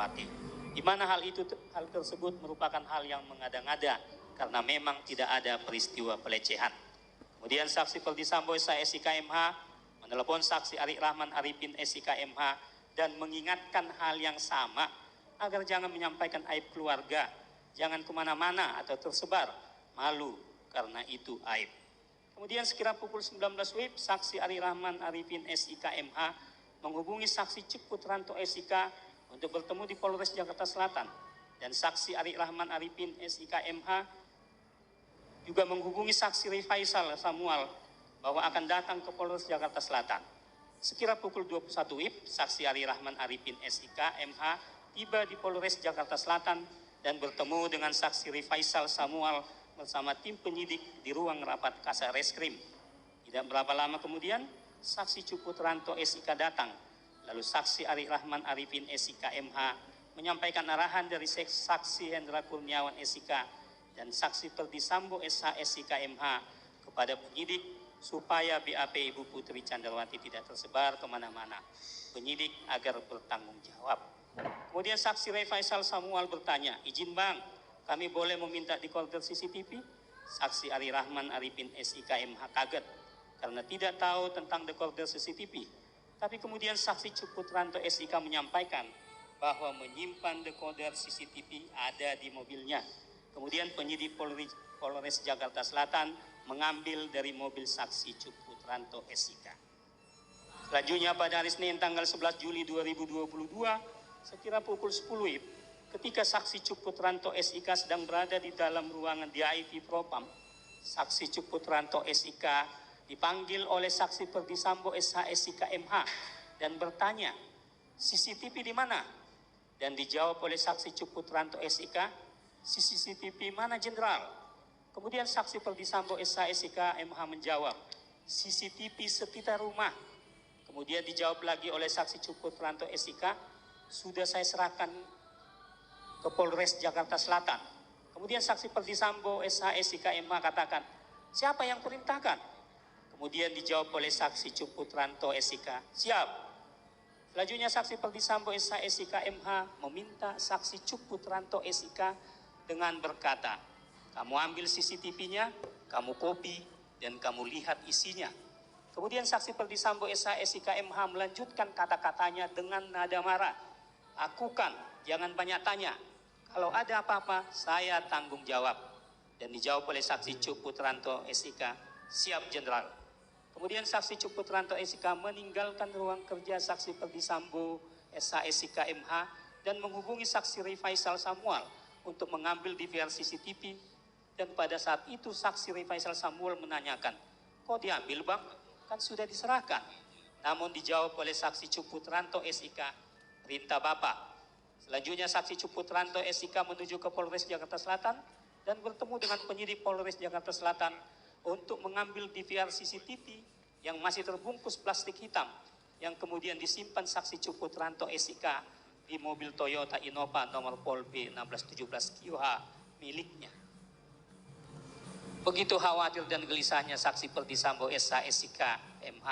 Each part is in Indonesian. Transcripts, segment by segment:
Chandrawati. Di mana hal tersebut merupakan hal yang mengada-ngada karena memang tidak ada peristiwa pelecehan. Kemudian saksi Ferdi Sambo SH SIK MH menelepon saksi Arik Rahman Arifin SIK MH dan mengingatkan hal yang sama agar jangan menyampaikan aib keluarga, jangan kemana-mana atau tersebar, malu karena itu aib. Kemudian sekira pukul 19 WIB, saksi Arik Rahman Arifin SIK MH menghubungi saksi Cuk Putranto SIK untuk bertemu di Polres Jakarta Selatan, dan saksi Arik Rahman Arifin SIK MH juga menghubungi saksi Rifaisal Samuel bahwa akan datang ke Polres Jakarta Selatan. Sekira pukul 21 WIB, saksi Arik Rahman Arifin SIK MH tiba di Polres Jakarta Selatan dan bertemu dengan saksi Rifaisal Samuel bersama tim penyidik di ruang rapat Kasar Reskrim. Tidak berapa lama kemudian, saksi Cuk Putranto SIK datang. Lalu saksi Arik Rahman Arifin SIK MH menyampaikan arahan dari saksi Hendra Kurniawan SIK dan saksi Ferdi Sambo SH SIK MH kepada penyidik supaya BAP Ibu Putri Chandrawati tidak tersebar kemana-mana. Penyidik agar bertanggung jawab. Kemudian saksi Rifaisal Samuel bertanya, izin bang, kami boleh meminta dekoder CCTV? Saksi Arik Rahman Arifin SIK MH kaget karena tidak tahu tentang dekoder CCTV. Tapi kemudian saksi Cuk Putranto SIK menyampaikan bahwa menyimpan dekoder CCTV ada di mobilnya. Kemudian penyidik Polres Jakarta Selatan mengambil dari mobil saksi Cuk Putranto SIK. Selanjutnya pada hari Senin tanggal 11 Juli 2022, sekira pukul 10 WIB, ketika saksi Cuk Putranto SIK sedang berada di dalam ruangan DIV Propam, saksi Cuk Putranto SIK dipanggil oleh saksi Ferdi Sambo SH SIK MH dan bertanya, CCTV di mana? Dan dijawab oleh saksi Cuk Putranto SIK, CCTV mana jenderal? Kemudian saksi Ferdi Sambo SH SIK MH menjawab, CCTV sekitar rumah. Kemudian dijawab lagi oleh saksi Cuk Putranto SIK, sudah saya serahkan ke Polres Jakarta Selatan. Kemudian saksi Ferdi Sambo SH SIK MH katakan, siapa yang perintahkan? Kemudian dijawab oleh saksi Cuk Putranto SIK, siap. Selanjutnya saksi Ferdi Sambo SH SIK MH meminta saksi Cuk Putranto SIK dengan berkata, kamu ambil CCTV-nya, kamu copy, dan kamu lihat isinya. Kemudian saksi Ferdi Sambo SH SIK MH melanjutkan kata-katanya dengan nada marah, lakukan, jangan banyak tanya. Kalau ada apa-apa, saya tanggung jawab. Dan dijawab oleh saksi Cuk Putranto SIK, siap jenderal. Kemudian saksi Cuk Putranto SIK meninggalkan ruang kerja saksi Ferdi Sambo SH SIK MH dan menghubungi saksi Rifaisal Samuel untuk mengambil DVR CCTV. Dan pada saat itu saksi Rifaisal Samuel menanyakan, kok diambil bang? Kan sudah diserahkan. Namun dijawab oleh saksi Cuk Putranto SIK, perintah bapak. Selanjutnya saksi Cuk Putranto SIK menuju ke Polres Jakarta Selatan dan bertemu dengan penyidik Polres Jakarta Selatan untuk mengambil DVR CCTV yang masih terbungkus plastik hitam yang kemudian disimpan saksi Cuk Putranto SIK di mobil Toyota Innova nomor Pol B 1617 QH miliknya. Begitu khawatir dan gelisahnya saksi Ferdi Sambo SH SIK MH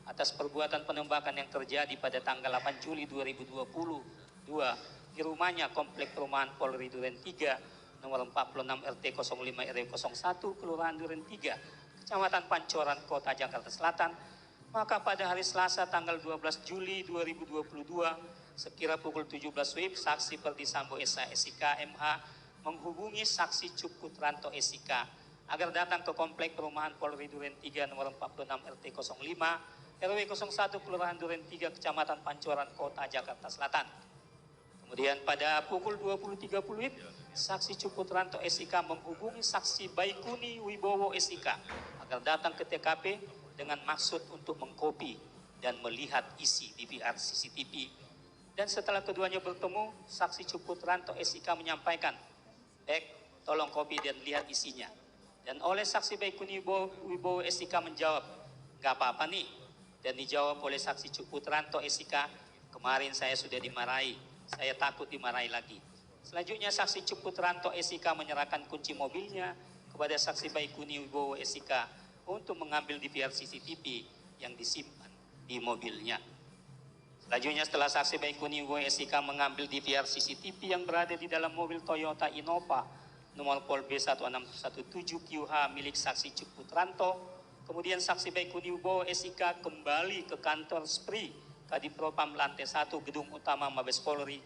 atas perbuatan penembakan yang terjadi pada tanggal 8 Juli 2022 di rumahnya Komplek Perumahan Polri Duren 3 nomor 46 RT 05 RW 01 Kelurahan Duren 3 Kecamatan Pancoran Kota Jakarta Selatan. Maka pada hari Selasa tanggal 12 Juli 2022 sekira pukul 17 WIB, saksi Ferdi Sambo SH SIK MH menghubungi saksi Cuk Putranto SIK agar datang ke Komplek Perumahan Polri Duren 3 nomor 46 RT 05 RW 01 Kelurahan Duren 3 Kecamatan Pancoran Kota Jakarta Selatan. Kemudian pada pukul 20.30 WIB, saksi Cuk Putranto SIK menghubungi saksi Baikuni Wibowo SIK agar datang ke TKP dengan maksud untuk mengkopi dan melihat isi DVR CCTV. Dan setelah keduanya bertemu, saksi Cuk Putranto SIK menyampaikan, "Bek, tolong kopi dan lihat isinya." Dan oleh saksi Baikuni Wibowo SIK menjawab, "Gak apa-apa nih." Dan dijawab oleh saksi Cuk Putranto SIK, "Kemarin saya sudah dimarahi, saya takut dimarahi lagi." Selanjutnya saksi Cuk Putranto SIK menyerahkan kunci mobilnya kepada saksi Baikuni Wibowo SIK untuk mengambil DVR CCTV yang disimpan di mobilnya. Selanjutnya setelah saksi Baikuni Wibowo SIK mengambil DVR CCTV yang berada di dalam mobil Toyota Innova nomor Pol B1617QH milik saksi Cuk Putranto, kemudian saksi Baikuni Wibowo SIK kembali ke kantor SPRI Kadipropam lantai 1 Gedung Utama Mabes Polri,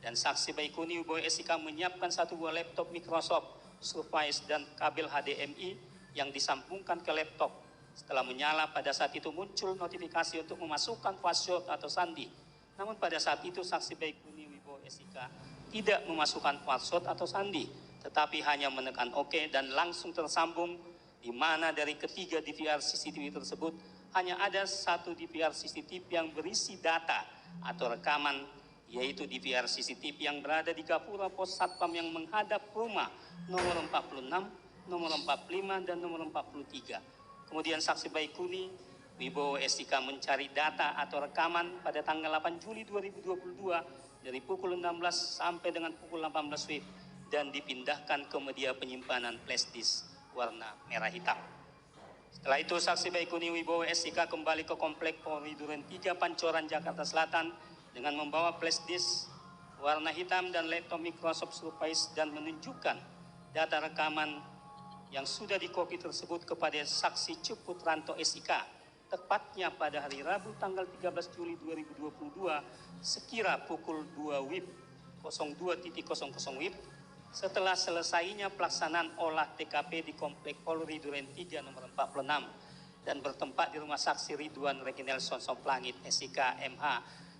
dan saksi Baikuni Wibowo SIK menyiapkan satu buah laptop Microsoft Surface dan kabel HDMI yang disambungkan ke laptop. Setelah menyala, pada saat itu muncul notifikasi untuk memasukkan password atau sandi. Namun pada saat itu saksi Baikuni Wibowo SIK tidak memasukkan password atau sandi, tetapi hanya menekan OK dan langsung tersambung, di mana dari ketiga DVR CCTV tersebut hanya ada satu DVR CCTV yang berisi data atau rekaman, yaitu DVR CCTV yang berada di Gapura Pos Satpam yang menghadap rumah nomor 46, nomor 45, dan nomor 43. Kemudian saksi Baikuni Wibowo SIK mencari data atau rekaman pada tanggal 8 Juli 2022 dari pukul 16 sampai dengan pukul 18 WIB dan dipindahkan ke media penyimpanan flash disk warna merah hitam. Setelah itu saksi Baikuni Wibowo SIK kembali ke Komplek Polri Duren 3 Pancoran Jakarta Selatan dengan membawa flash disk warna hitam dan laptop Microsoft Surface dan menunjukkan data rekaman yang sudah dikopi tersebut kepada saksi Cuk Putranto SIK tepatnya pada hari Rabu tanggal 13 Juli 2022 sekira pukul 2 WIB 02.00 WIB setelah selesainya pelaksanaan olah TKP di Komplek Polri Duren 3 nomor 46 dan bertempat di rumah saksi Ridwan Reginelson Soplangit SIK MH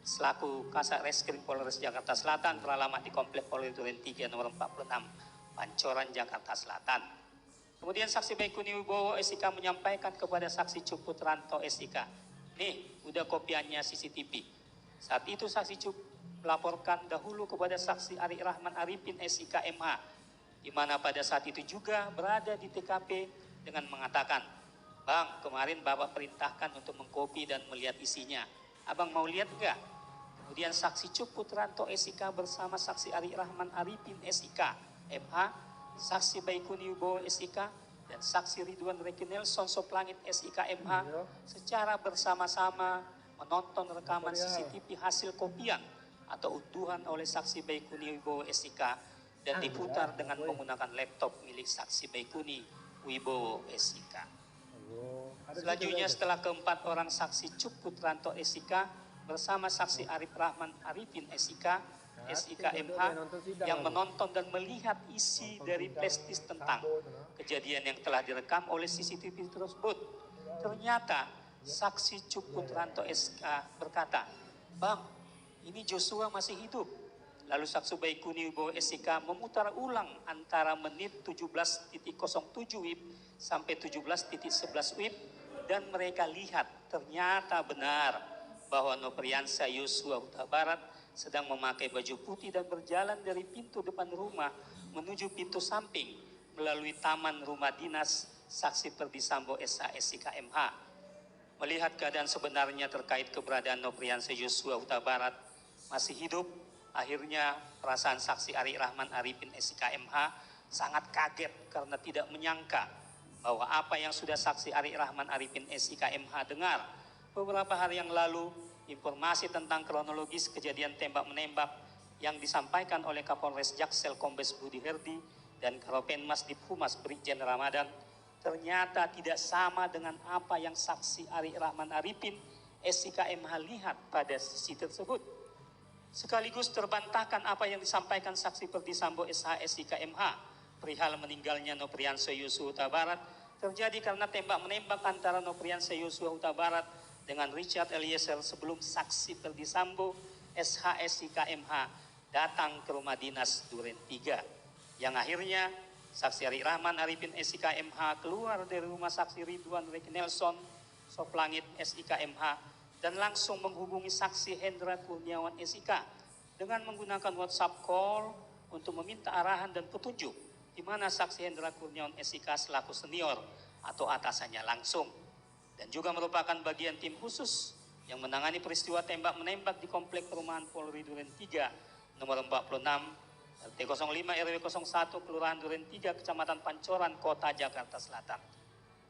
selaku Kasat Reskrim Polres Jakarta Selatan beralamat di Komplek Polri Duren 3 nomor 46 Pancoran Jakarta Selatan. Kemudian saksi Baikuni Wibowo SIK menyampaikan kepada saksi Cuk Putranto SIK, nih udah kopiannya CCTV. Saat itu saksi Cuk melaporkan dahulu kepada saksi Ari Rahman Arifin SIK MH, di mana pada saat itu juga berada di TKP dengan mengatakan, Bang, kemarin Bapak perintahkan untuk mengkopi dan melihat isinya. Abang mau lihat enggak? Kemudian saksi Cuk Putranto SIK bersama saksi Ari Rahman Arifin SIK MH, saksi Baikuni Wibowo SIK dan saksi Ridwan Reginelson Soplangit SIK MH secara bersama-sama menonton rekaman CCTV hasil kopian atau unduhan oleh saksi Baikuni Wibowo SIK dan diputar dengan menggunakan laptop milik saksi Baikuni Wibowo SIK. Selanjutnya setelah keempat orang saksi Cuk Putranto SIK bersama saksi Arif Rahman Arifin SIK MH yang menonton dan melihat isi dari flash disk tentang kejadian yang telah direkam oleh CCTV tersebut. Ternyata saksi Cuk Putranto SK berkata, Bang, ini Joshua masih hidup. Lalu saksi Baikuni Wibowo SIK memutar ulang antara menit 17.07 WIB sampai 17.11 WIB dan mereka lihat ternyata benar bahwa Nopriansyah Yosua Huta Barat sedang memakai baju putih dan berjalan dari pintu depan rumah menuju pintu samping melalui taman rumah dinas saksi Ferdi Sambo SH SIK MH. Melihat keadaan sebenarnya terkait keberadaan Nopriansyah Yosua Huta Barat masih hidup, akhirnya perasaan saksi Ari Rahman Arifin SIK MH sangat kaget karena tidak menyangka bahwa apa yang sudah saksi Ari Rahman Arifin SIK MH dengar beberapa hari yang lalu, informasi tentang kronologis kejadian tembak-menembak yang disampaikan oleh Kapolres Jaksel Kombes Budi Herdi dan Karopenmas Diphumas Brigjen Ramadan ternyata tidak sama dengan apa yang saksi Ari Rahman Arifin SIK MH lihat pada sisi tersebut. Sekaligus terbantahkan apa yang disampaikan saksi Ferdi Sambo SH SIK MH perihal meninggalnya Nopriansyah Yosua Huta Barat terjadi karena tembak-menembak antara Nopriansyah Yosua Huta Barat dengan Richard Eliezer sebelum saksi Ferdi Sambo SH SIK MH datang ke rumah dinas Duren 3 yang akhirnya saksi Ari Rahman Arifin SIK MH keluar dari rumah saksi Ridwan Reginelson Soplangit SIK MH dan langsung menghubungi saksi Hendra Kurniawan SIK dengan menggunakan WhatsApp call untuk meminta arahan dan petunjuk di mana saksi Hendra Kurniawan SIK selaku senior atau atasannya langsung dan juga merupakan bagian tim khusus yang menangani peristiwa tembak-menembak di Komplek Perumahan Polri Duren 3 nomor 46 RT 05 RW 01 Kelurahan Duren 3 Kecamatan Pancoran Kota Jakarta Selatan.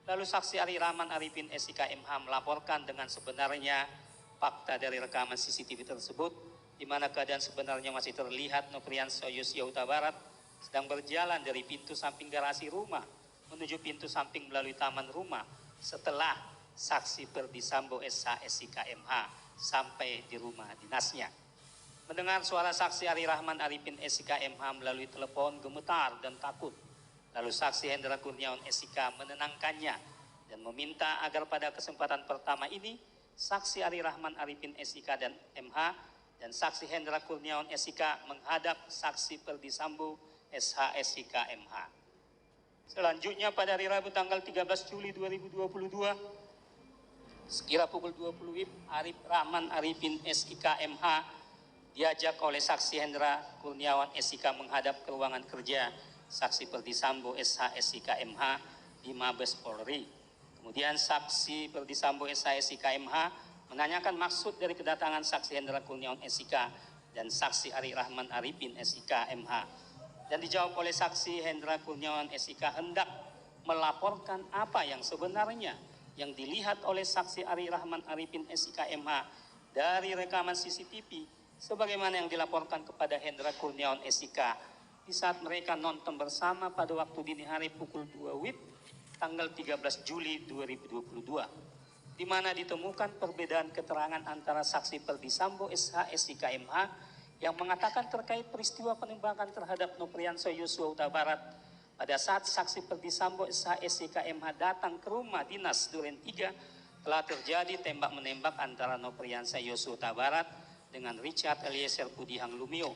Lalu saksi Ari Rahman Arifin SIK MH melaporkan dengan sebenarnya fakta dari rekaman CCTV tersebut, di mana keadaan sebenarnya masih terlihat Nopriansa Yosua Huta Barat sedang berjalan dari pintu samping garasi rumah menuju pintu samping melalui taman rumah setelah saksi Perdi Sambo SH SIK MH sampai di rumah dinasnya. Mendengar suara saksi Ari Rahman Arifin SIK MH melalui telepon gemetar dan takut. Lalu saksi Hendra Kurniawan SIK menenangkannya dan meminta agar pada kesempatan pertama ini saksi Ari Rahman Arifin SIK dan MH dan saksi Hendra Kurniawan SIK menghadap saksi Perdi Sambo SH SIK MH. Selanjutnya pada hari Rabu tanggal 13 Juli 2022 sekira pukul 20 WIB, Arif Rahman Arifin SIK MH diajak oleh saksi Hendra Kurniawan SIK menghadap ke ruangan kerja saksi Perdi Sambo SH SIK MH di Mabes Polri. Kemudian saksi Perdi Sambo SH SIK MH menanyakan maksud dari kedatangan saksi Hendra Kurniawan SIK dan saksi Ari Rahman Arifin SIK MH. Dan dijawab oleh saksi Hendra Kurniawan SIK hendak melaporkan apa yang sebenarnya yang dilihat oleh saksi Ari Rahman Arifin SIK MH dari rekaman CCTV sebagaimana yang dilaporkan kepada Hendra Kurniawan SIK di saat mereka nonton bersama pada waktu dini hari pukul 2 WIB tanggal 13 Juli 2022, di mana ditemukan perbedaan keterangan antara saksi Perdi Sambo SH SIK MH yang mengatakan terkait peristiwa penembakan terhadap Nopriansa Yosua Huta Barat pada saat saksi Perdi Sambo SH SIK MH datang ke rumah dinas Duren 3 telah terjadi tembak-menembak antara Nopriansa Yosua Huta Barat dengan Richard Eliezer Pudihang Lumiu.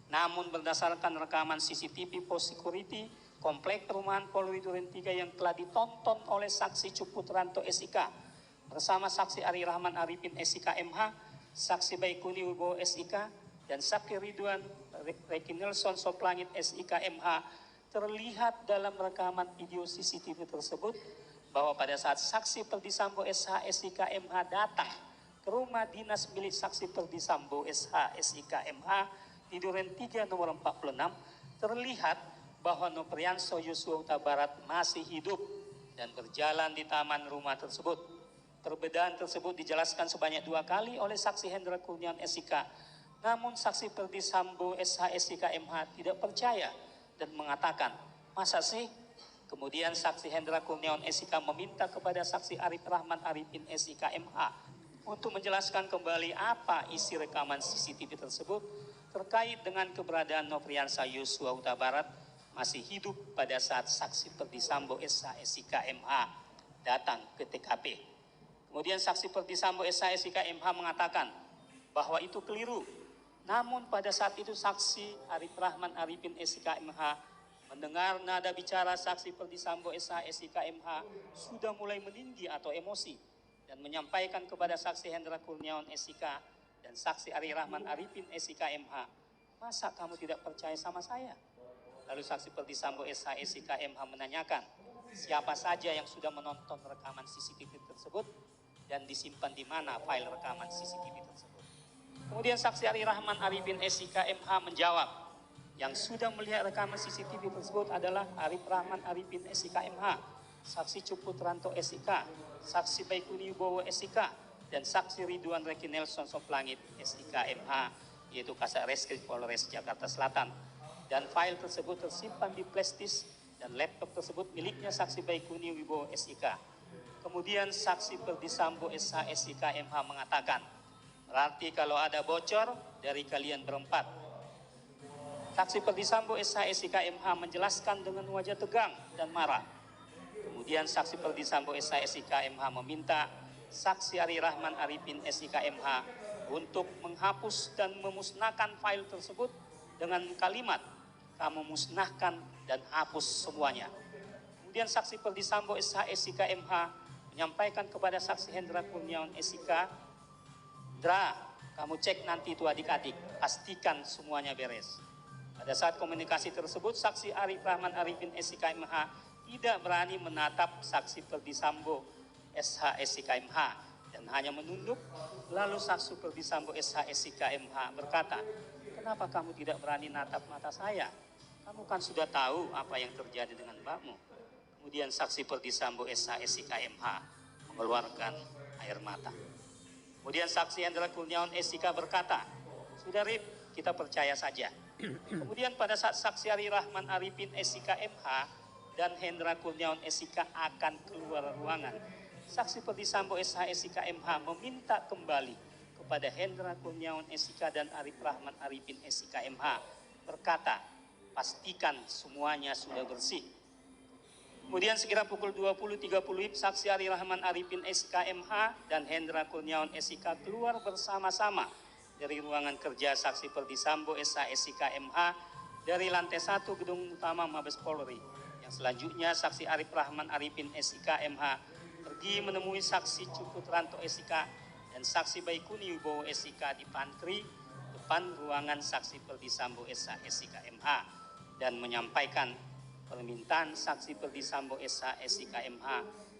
Namun berdasarkan rekaman CCTV Pos Security Komplek Perumahan Polri Duren 3 yang telah ditonton oleh saksi Cuputranto SIK bersama saksi Ari Rahman Arifin SIK MH, saksi Baikuni Wibowo SIK, dan saksi Ridwan Reki Nelson Soplangit SIK MH terlihat dalam rekaman video CCTV tersebut bahwa pada saat saksi Perdi Sambo SH SIK MH datang ke rumah dinas milik saksi Perdi Sambo SH SIK MH di Duren 3 nomor 46 terlihat bahwa Nopriansa Yosua Huta Barat masih hidup dan berjalan di taman rumah tersebut. Perbedaan tersebut dijelaskan sebanyak 2 kali oleh saksi Hendra Kurniawan SIK. Namun saksi Perdi Sambo SH SIK MH tidak percaya dan mengatakan, masa sih? Kemudian saksi Hendra Kurniawan SIK meminta kepada saksi Arif Rahman Arifin SIK MH untuk menjelaskan kembali apa isi rekaman CCTV tersebut terkait dengan keberadaan Nopriansa Yosua Huta Barat masih hidup pada saat saksi Perdi Sambo SH SIK MH datang ke TKP. Kemudian saksi Perdi Sambo SH SIK MH mengatakan bahwa itu keliru. Namun pada saat itu saksi Arif Rahman Arifin SIK MH mendengar nada bicara saksi Perdi Sambo SH SIK MH sudah mulai meninggi atau emosi dan menyampaikan kepada saksi Hendra Kurniawan SIK dan saksi Ari Rahman Arifin SIK MH, masa kamu tidak percaya sama saya? Lalu saksi Perdi Sambo SH SIK MH menanyakan siapa saja yang sudah menonton rekaman CCTV tersebut dan disimpan di mana file rekaman CCTV tersebut. Kemudian saksi Ari Rahman Arifin SIK MH menjawab, yang sudah melihat rekaman CCTV tersebut adalah Arif Rahman Arifin SIK MH, saksi Cuputranto SIK, saksi Baikuni Wibowo SIK, dan saksi Ridwan Reki Nelson Soplangit SIK MH, yaitu Kasat Reskrim Polres Jakarta Selatan. Dan file tersebut tersimpan di flash disk dan laptop tersebut miliknya saksi Baikuni Wibowo SIK. Kemudian saksi Perdi Sambo SH SIK MH mengatakan, berarti kalau ada bocor dari kalian berempat. Saksi Perdi Sambo SH SIK MH menjelaskan dengan wajah tegang dan marah. Kemudian saksi Perdi Sambo SH SIK MH meminta saksi Ari Rahman Arifin SIK MH untuk menghapus dan memusnahkan file tersebut dengan kalimat, kamu musnahkan dan hapus semuanya. Kemudian saksi Perdi Sambo SH SIK MH menyampaikan kepada saksi Hendra Kurniawan SIK, Dra, kamu cek nanti itu adik-adik, pastikan semuanya beres. Pada saat komunikasi tersebut, saksi Arif Rahman Arifin SIK MH tidak berani menatap saksi Perdi Sambo SH SIK MH dan hanya menunduk. Lalu saksi Perdi Sambo SH SIK MH berkata, kenapa kamu tidak berani natap mata saya? Kamu kan sudah tahu apa yang terjadi dengan mbakmu. Kemudian saksi Perdi Sambo SH SIK MH mengeluarkan air mata. Kemudian saksi Hendra Kurniawan SIK berkata, sudah Rip, kita percaya saja. Kemudian pada saat saksi Ari Rahman Arifin SIK MH dan Hendra Kurniawan SIK akan keluar ruangan, saksi Perdisambo SH SIK MH meminta kembali kepada Hendra Kurniawan SIK dan Arif Rahman Arifin SIK MH berkata, pastikan semuanya sudah bersih. Kemudian sekira pukul 20.30 WIB, saksi Ari Rahman Arifin SIK MH dan Hendra Kurniawan SIK keluar bersama-sama dari ruangan kerja saksi Perdisambo SH SIK MH dari lantai 1 gedung utama Mabes Polri. Yang selanjutnya saksi Arif Rahman Arifin SIK MH pergi menemui saksi Cukutranto SIK dan saksi Baikuni Wibowo SIK di pantry depan ruangan saksi Perdisambo SH SIK MH dan menyampaikan permintaan saksi Perdisambo SH SIK MH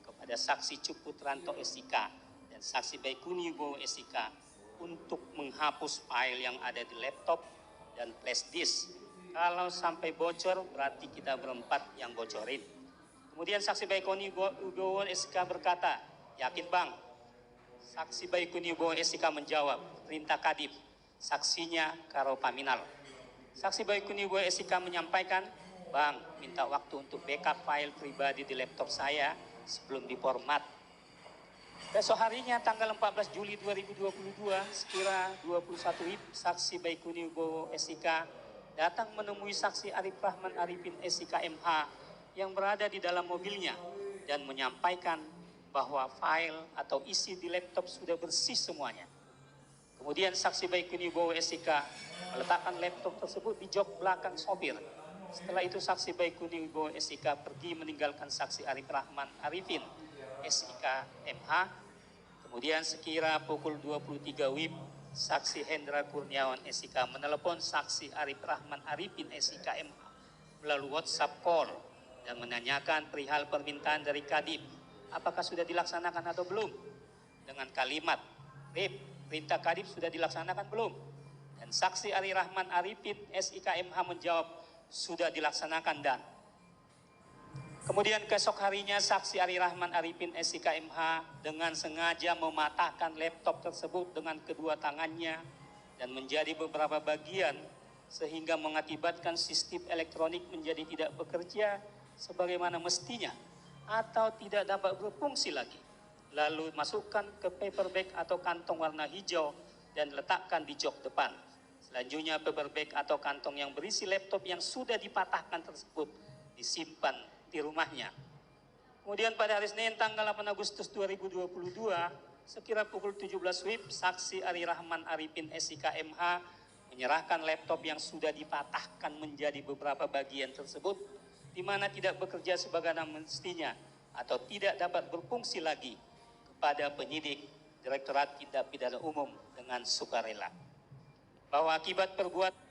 kepada saksi Cukutranto SIK dan saksi Baikuni Wibowo SIK untuk menghapus file yang ada di laptop dan flash disk. Kalau sampai bocor berarti kita berempat yang bocorin. Kemudian saksi Baikuni Wibowo SIK berkata, yakin bang? Saksi Baikuni Wibowo SIK menjawab, perintah Kadif, saksinya Karo Paminal. Saksi Baikuni Wibowo SIK menyampaikan, bang, minta waktu untuk backup file pribadi di laptop saya sebelum diformat. Besok harinya tanggal 14 Juli 2022 sekira 21 WIB, saksi Baikuni Wibowo SIK datang menemui saksi Arif Rahman Arifin SIK MH yang berada di dalam mobilnya dan menyampaikan bahwa file atau isi di laptop sudah bersih semuanya. Kemudian saksi Baikuni Wibowo SIK meletakkan laptop tersebut di jok belakang sopir. Setelah itu saksi Baikuni Wibowo SIK pergi meninggalkan saksi Arif Rahman Arifin SIK MH. Kemudian sekira pukul 23 WIB, saksi Hendra Kurniawan SIK menelepon saksi Arif Rahman Arifin SIK MH melalui WhatsApp call dan menanyakan perihal permintaan dari Kadif, apakah sudah dilaksanakan atau belum? Dengan kalimat, Rip, perintah Kadif sudah dilaksanakan belum? Dan saksi Ari Rahman Arifin SIK MH menjawab, sudah dilaksanakan dan. Kemudian keesok harinya saksi Ari Rahman Arifin SIK MH dengan sengaja mematahkan laptop tersebut dengan kedua tangannya dan menjadi beberapa bagian sehingga mengakibatkan sistem elektronik menjadi tidak bekerja sebagaimana mestinya atau tidak dapat berfungsi lagi. Lalu masukkan ke paper bag atau kantong warna hijau dan letakkan di jok depan. Selanjutnya paper bag atau kantong yang berisi laptop yang sudah dipatahkan tersebut disimpan di rumahnya. Kemudian pada hari Senin tanggal 8 Agustus 2022 sekira pukul 17 WIB, saksi Ari Rahman Arifin SIK MH menyerahkan laptop yang sudah dipatahkan menjadi beberapa bagian tersebut di mana tidak bekerja sebagaimana mestinya atau tidak dapat berfungsi lagi kepada penyidik Direktorat Tindak Pidana Umum dengan sukarela. Bahwa akibat perbuatan